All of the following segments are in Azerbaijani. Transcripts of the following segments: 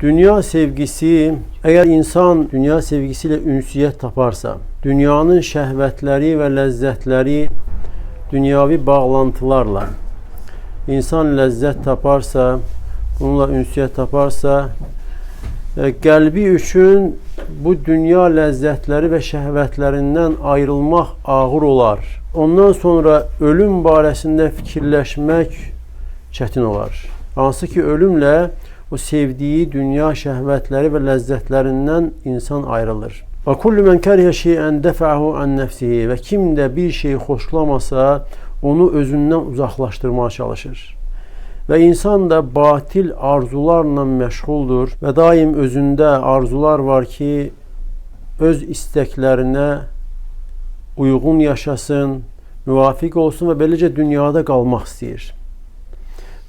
Dünya sevgisi, eğer insan dünya sevgisiyle ünsiyet taparsa, dünyanın şəhvətləri ve lezzetleri, dünyavi bağlantılarla insan lezzet taparsa, bununla ünsiyet taparsa, qəlbi üçün bu dünya lezzetleri ve şəhvətlerinden ayrılmaq ağır olar. Ondan sonra ölüm barəsində fikirləşmək çətin olar. Hansı ki ölümlə o sevdiği dünya şəhvətləri ve lezzetlerinden insan ayrılır. Və kullu men kariha şey'en defa'ahu an nefsihi, ve kim de bir şeyi xoşlamasa onu özündən uzaqlaşdırmaya çalışır. Ve insan da batil arzularla məşğuldur ve daim özünde arzular var ki öz isteklerine uygun yaşasın, müvafiq olsun ve beləcə dünyada qalmaq istəyir.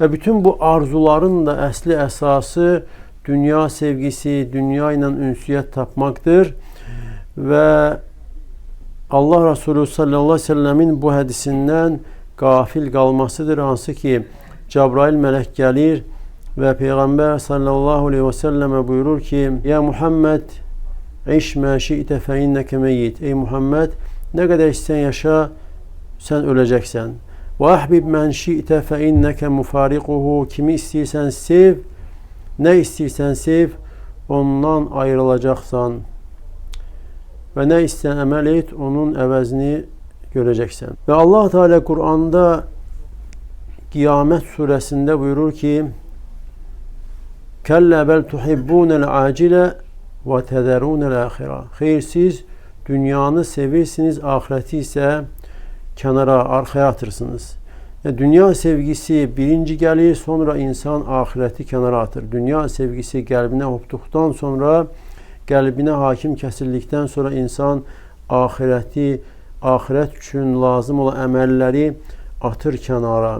Ve bütün bu arzuların da əsli əsası dünya sevgisi, dünya ile ünsiyet tapmaktır. Ve Allah Resulü sallallahu aleyhi ve sellemin bu hədisindən gafil qalmasıdır. Hansı ki Cebrail melek gelir ve Peygamber sallallahu aleyhi ve selleme buyurur ki: Ya Muhammed, iş ma şi'te fe inneke meyyit. Ey Muhammed, ne kadar istersen yaşa, sen öleceksen. Ve ahbib men şi'te fe inneke mufarikuhu. Kimi istersen sev, ne istersen sev, ondan ayrılacaksan. Ve ne istersen emel et, onun əvəzini göreceksen. Ve Allah Teala Kur'an'da Kıyamet suresinde buyurur ki: Kella bel tuhibbunel acile ve tederunel ahira. Hayır, siz dünyanı sevirsiniz, ahireti ise kenara, arkaya atırsınız. Yani dünya sevgisi birinci gelir, sonra insan ahireti kenara atır. Dünya sevgisi kalbine hoptuktan sonra, kalbine hakim kesildikten sonra insan ahireti, ahiret için lazım olan emelleri atır kenara.